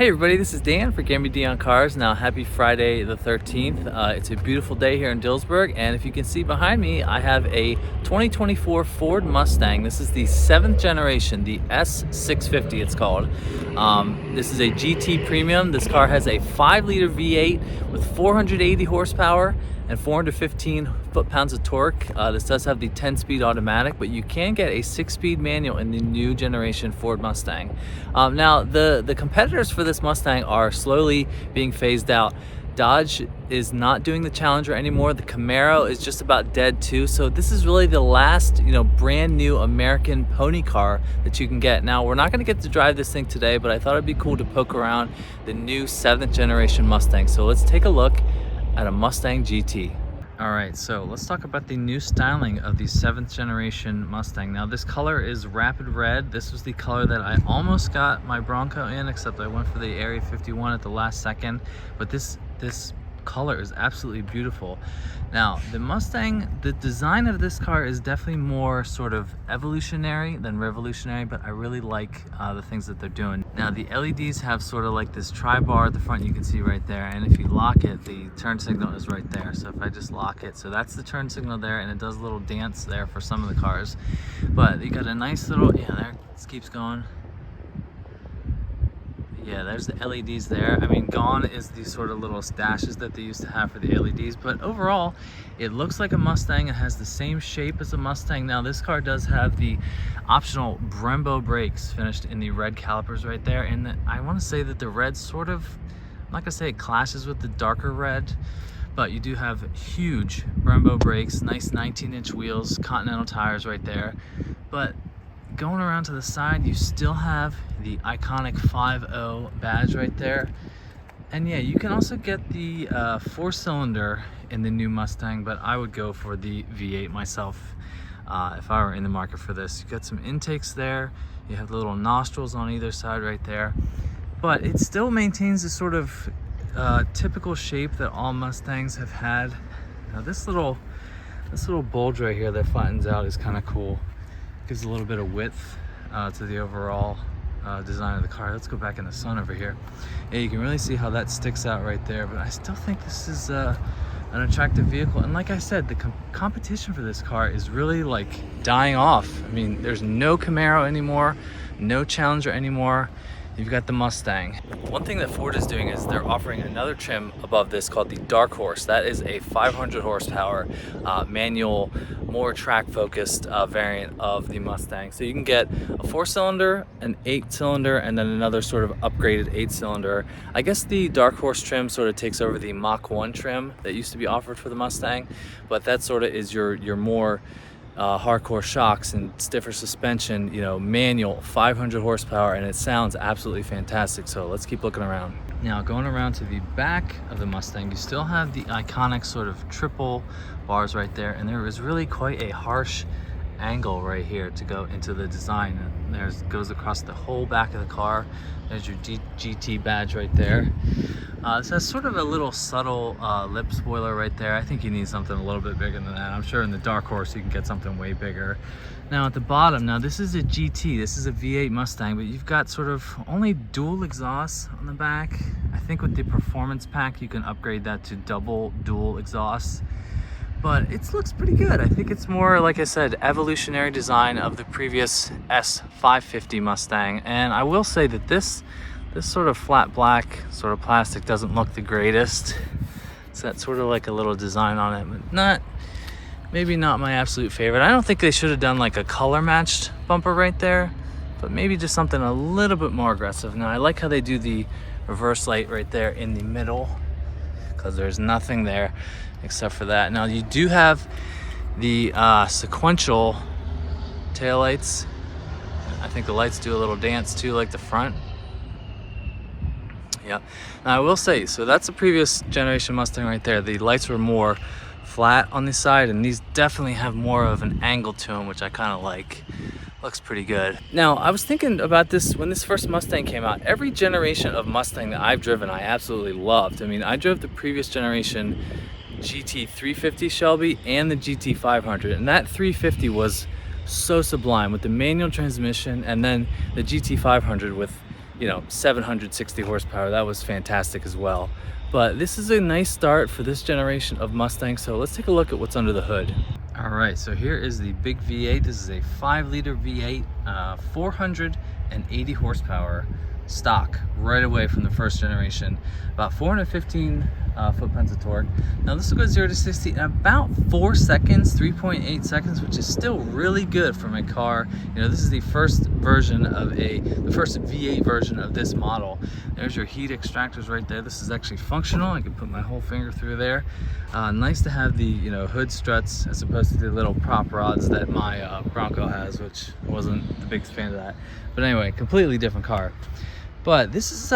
Hey everybody, this is Dan for GemmyD on Cars. Now, happy Friday the 13th. It's a beautiful day here in Dillsburg, and if you can see behind me, I have a 2024 Ford Mustang. This is the 7th generation, the S650 it's called. This is a GT Premium. This car has a 5-liter V8 with 480 horsepower and 415 foot-pounds of torque. This does have the 10-speed automatic, but you can get a 6-speed manual in the new generation Ford Mustang. Now, the competitors for this Mustang are slowly being phased out. Dodge is not doing the Challenger anymore. The Camaro is just about dead too. So this is really the last, brand new American pony car that you can get. Now, we're not going to get to drive this thing today, but I thought it'd be cool to poke around the new 7th generation Mustang. So let's take a look at a Mustang GT. All right, so let's talk about the new styling of the 7th generation Mustang. Now, this color is rapid red. This was the color that I almost got my Bronco in, except I went for the Area 51 at the last second. But this color is absolutely beautiful. Now, the Mustang, the design of this car is definitely more sort of evolutionary than revolutionary, but I really like the things that they're doing. Now, the LEDs have sort of like this tri-bar at the front you can see right there, and if you lock it, the turn signal is right there. So if I just lock it, so that's the turn signal there, and it does a little dance there for some of the cars. But you got a nice little, there, it keeps going. Yeah, there's the LEDs there. I mean, gone is the sort of little stashes that they used to have for the LEDs, but overall, it looks like a Mustang. It has the same shape as a Mustang. Now, this car does have the optional Brembo brakes finished in the red calipers right there, and I want to say that the red sort of, I'm not gonna say it clashes with the darker red, but you do have huge Brembo brakes, nice 19-inch wheels, Continental tires right there. But going around to the side, you still have the iconic 5.0 badge right there. And yeah, you can also get the 4-cylinder in the new Mustang, but I would go for the V8 myself if I were in the market for this. You got some intakes there, you have the little nostrils on either side right there, but it still maintains the sort of typical shape that all Mustangs have had. Now, this little bulge right here that flattens out is kind of cool. Gives a little bit of width to the overall design of the car. Let's go back in the sun over here. Yeah, you can really see how that sticks out right there, but I still think this is an attractive vehicle. And like I said, the competition for this car is really like dying off. I mean, there's no Camaro anymore, no Challenger anymore. You've got the Mustang. One thing that Ford is doing is they're offering another trim above this called the Dark Horse. That is a 500 horsepower manual, more track focused variant of the Mustang. So you can get a 4-cylinder, an 8-cylinder, and then another sort of upgraded 8-cylinder. I guess the Dark Horse trim sort of takes over the Mach 1 trim that used to be offered for the Mustang, but that sort of is your more hardcore shocks and stiffer suspension, manual, 500 horsepower, and it sounds absolutely fantastic. So let's keep looking around. Now, going around to the back of the Mustang, you still have the iconic sort of triple bars right there, and there is really quite a harsh angle right here to go into the design. And goes across the whole back of the car. There's your GT badge right there. This has sort of a little subtle lip spoiler right there. I think you need something a little bit bigger than that. I'm sure in the Dark Horse you can get something way bigger. Now, at the bottom, now this is a GT, this is a V8 Mustang, but you've got sort of only dual exhausts on the back. I think with the Performance Pack you can upgrade that to dual exhausts. But it looks pretty good. I think it's more, like I said, evolutionary design of the previous S550 Mustang. And I will say that this sort of flat black sort of plastic doesn't look the greatest. It's that sort of like a little design on it, but maybe not my absolute favorite. I don't think they should have done like a color matched bumper right there, but maybe just something a little bit more aggressive. Now, I like how they do the reverse light right there in the middle, because there's nothing there except for that. Now, you do have the sequential taillights. I think the lights do a little dance too, like the front. Yeah. Now, I will say, so that's the previous generation Mustang right there. The lights were more flat on the side, and these definitely have more of an angle to them, which I kind of like. Looks pretty good. Now, I was thinking about this when this first Mustang came out. Every generation of Mustang that I've driven, I absolutely loved. I mean, I drove the previous generation GT 350 Shelby and the GT 500, and that 350 was so sublime with the manual transmission, and then the GT 500 with you know, 760 horsepower. That was fantastic as well. But this is a nice start for this generation of Mustang. So let's take a look at what's under the hood. All right, so here is the big V8. This is a 5-liter V8, 480 horsepower stock right away from the first generation, about 415 foot-pounds of torque. Now this will go 0 to 60 in about 4 seconds, 3.8 seconds, which is still really good for my car. You know, this is the first version of the first V8 version of this model. There's your heat extractors right there. This is actually functional. I can put my whole finger through there. Nice to have the, you know, hood struts as opposed to the little prop rods that my Bronco has, which I wasn't the biggest fan of that. But anyway, completely different car. But this is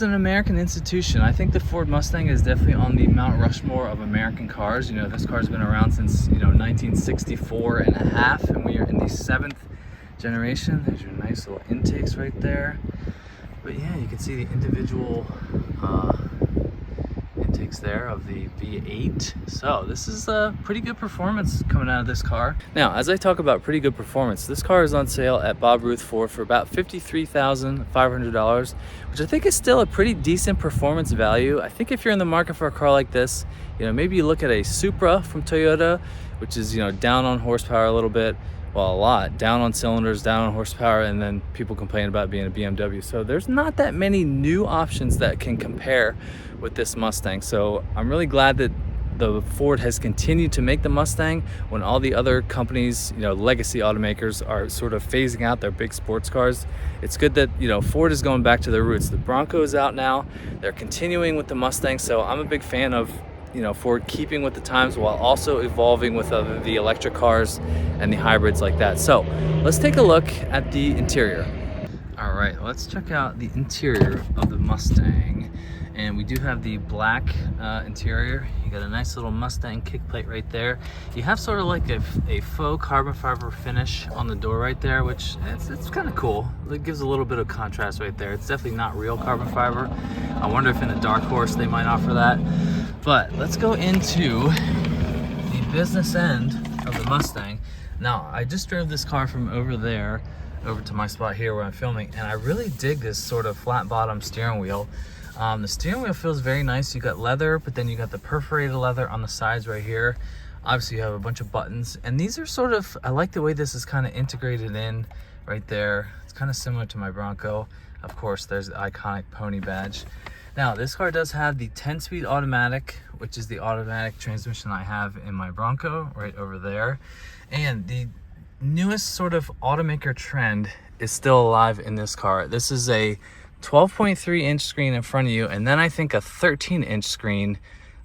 an American institution. I think the Ford Mustang is definitely on the Mount Rushmore of American cars. You know, this car's been around since, you know, 1964 and a half, and we are in the 7th generation. There's your nice little intakes right there. But yeah, you can see the individual intakes there of the V8. So this is a pretty good performance coming out of this car. Now, as I talk about pretty good performance, this car is on sale at Bob Ruth Ford for about $53,500, which I think is still a pretty decent performance value. I think if you're in the market for a car like this, you know, maybe you look at a Supra from Toyota, which is, you know, down on horsepower a little bit. Well, a lot, down on cylinders, down on horsepower, and then people complain about being a BMW. So there's not that many new options that can compare with this Mustang. So I'm really glad that the Ford has continued to make the Mustang when all the other companies, you know, legacy automakers are sort of phasing out their big sports cars. It's good that, you know, Ford is going back to their roots. The Bronco is out now. They're continuing with the Mustang. So I'm a big fan of, you know, Ford keeping with the times while also evolving with the electric cars and the hybrids like that. So let's take a look at the interior. All right, let's check out the interior of the Mustang. And we do have the black interior. You got a nice little Mustang kick plate right there. You have sort of like a faux carbon fiber finish on the door right there, which it's kind of cool. It gives a little bit of contrast right there. It's definitely not real carbon fiber. I wonder if in the Dark Horse they might offer that. But let's go into the business end of the Mustang. Now, I just drove this car from over there over to my spot here where I'm filming, and I really dig this sort of flat bottom steering wheel. The steering wheel feels very nice. You got leather, but then you got the perforated leather on the sides right here. Obviously you have a bunch of buttons, and these are sort of, I like the way this is kind of integrated in right there. It's kind of similar to my Bronco. Of course, there's the iconic pony badge. Now, this car does have the 10-speed automatic, which is the automatic transmission I have in my Bronco right over there. And the newest sort of automaker trend is still alive in this car. This is a 12.3-inch screen in front of you, and then I think a 13-inch screen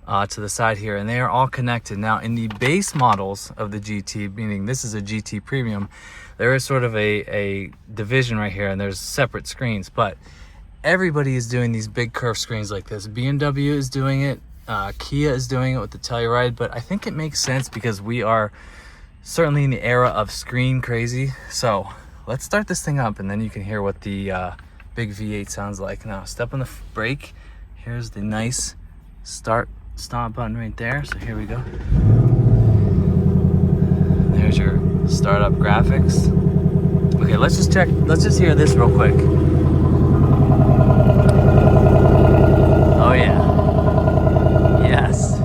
to the side here, and they are all connected. Now, in the base models of the GT, meaning this is a GT Premium, there is sort of a division right here, and there's separate screens, but everybody is doing these big curved screens like this. BMW is doing it, Kia is doing it with the Telluride, but I think it makes sense because we are certainly in the era of screen crazy. So let's start this thing up, and then you can hear what the big V8 sounds like. Now, step on the brake. Here's the nice stop button right there. So here we go. There's your startup graphics. Okay, let's just hear this real quick. Oh yeah. Yes.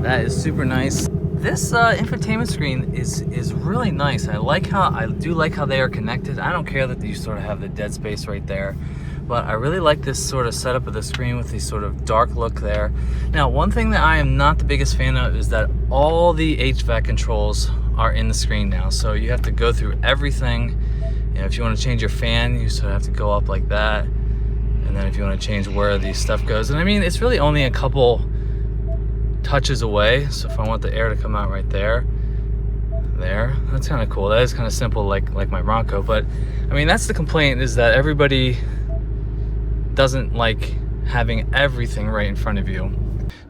That is super nice. This infotainment screen is really nice. I do like how they are connected. I don't care that you sort of have the dead space right there, but I really like this sort of setup of the screen with the sort of dark look there. Now, one thing that I am not the biggest fan of is that all the HVAC controls are in the screen now. So you have to go through everything. You know, if you want to change your fan, you sort of have to go up like that. And then if you want to change where the stuff goes, and I mean, it's really only a couple touches away. So if I want the air to come out right there, that's kind of cool. That is kind of simple, like my Bronco. But I mean, that's the complaint, is that everybody doesn't like having everything right in front of you.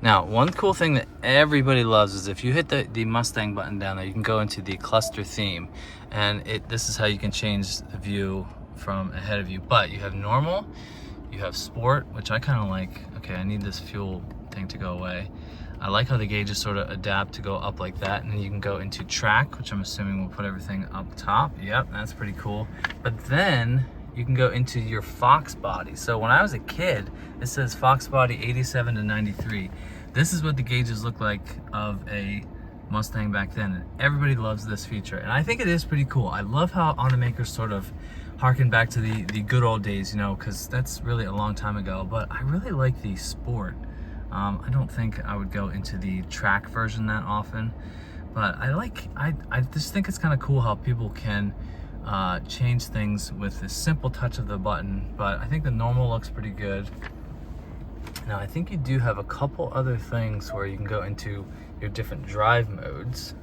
Now, one cool thing that everybody loves is if you hit the Mustang button down there, you can go into the cluster theme, and this is how you can change the view from ahead of you. But you have normal, you have sport, which I kind of like. Okay, I need this fuel thing to go away. I like how the gauges sort of adapt to go up like that, and then you can go into track, which I'm assuming will put everything up top. Yep, that's pretty cool. But then you can go into your Fox body. So when I was a kid, it says Fox body 87 to 93. This is what the gauges look like of a Mustang back then, and everybody loves this feature, and I think it is pretty cool. I love how automakers sort of harken back to the good old days, you know, because that's really a long time ago. But I really like the sport. I don't think I would go into the track version that often, but I just think it's kind of cool how people can change things with a simple touch of the button. But I think the normal looks pretty good. Now I think you do have a couple other things where you can go into your different drive modes.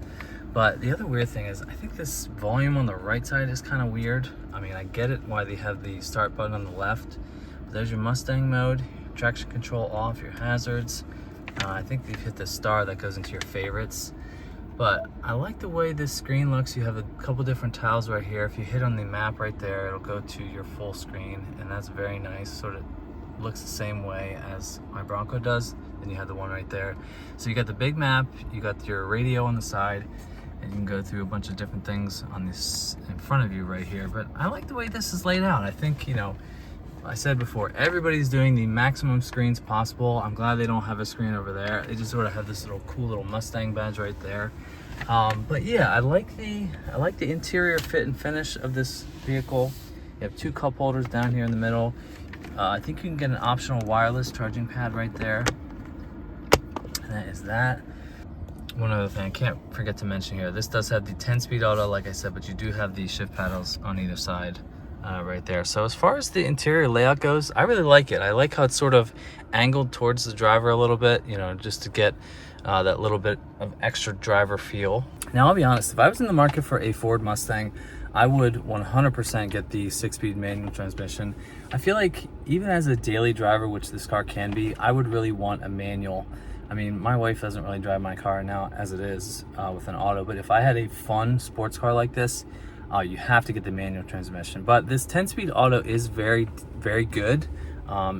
But the other weird thing is, I think this volume on the right side is kind of weird. I mean, I get it why they have the start button on the left. But there's your Mustang mode, traction control off, your hazards. I think they've hit the star that goes into your favorites. But I like the way this screen looks. You have a couple different tiles right here. If you hit on the map right there, it'll go to your full screen, and that's very nice. Sort of looks the same way as my Bronco does. Then you have the one right there. So you got the big map, you got your radio on the side, and you can go through a bunch of different things on this in front of you right here. But I like the way this is laid out. I think, you know, I said before, everybody's doing the maximum screens possible. I'm glad they don't have a screen over there. They just sort of have this little cool little Mustang badge right there. But yeah, I like the interior fit and finish of this vehicle. You have two cup holders down here in the middle. I think you can get an optional wireless charging pad right there. And that is that. One other thing I can't forget to mention here, this does have the 10-speed auto, like I said, but you do have the shift paddles on either side right there. So as far as the interior layout goes, I really like it. I like how it's sort of angled towards the driver a little bit, you know, just to get that little bit of extra driver feel. Now, I'll be honest, if I was in the market for a Ford Mustang, I would 100% get the 6-speed manual transmission. I feel like even as a daily driver, which this car can be, I would really want a manual. I mean, my wife doesn't really drive my car now as it is with an auto, but if I had a fun sports car like this, you have to get the manual transmission. But this 10-speed auto is very, very good.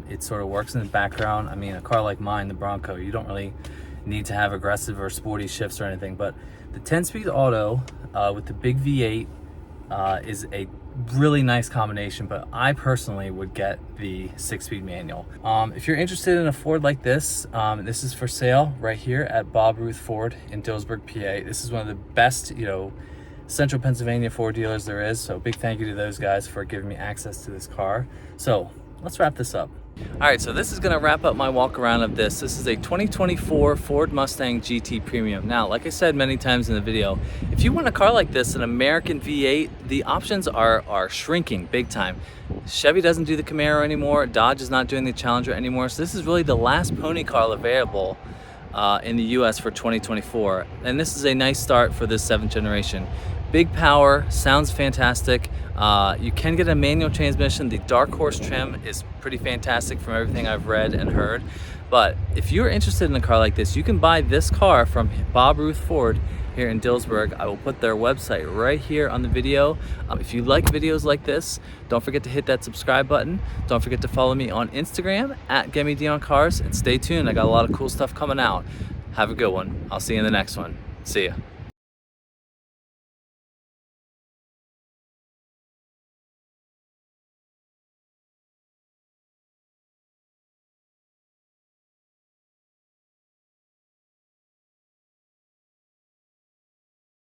It sort of works in the background. I mean, a car like mine, the Bronco, you don't really need to have aggressive or sporty shifts or anything, but the 10-speed auto with the big V8 is a really nice combination, but I personally would get the 6-speed manual. If you're interested in a Ford like this, this is for sale right here at Bob Ruth Ford in Dillsburg, PA. This is one of the best, you know, Central Pennsylvania Ford dealers there is, so big thank you to those guys for giving me access to this car. So let's wrap this up. All right, so this is gonna wrap up my walk around of this. This is a 2024 Ford Mustang GT Premium. Now, like I said many times in the video, if you want a car like this, an American V8, the options are shrinking big time. Chevy doesn't do the Camaro anymore. Dodge is not doing the Challenger anymore. So this is really the last pony car available in the US for 2024. And this is a nice start for this 7th generation. Big power, sounds fantastic. You can get a manual transmission. The Dark Horse trim is pretty fantastic from everything I've read and heard. But if you're interested in a car like this, you can buy this car from Bob Ruth Ford here in Dillsburg. I will put their website right here on the video. If you like videos like this, don't forget to hit that subscribe button. Don't forget to follow me on Instagram at GemmyD on Cars, and stay tuned. I got a lot of cool stuff coming out. Have a good one. I'll see you in the next one. See ya.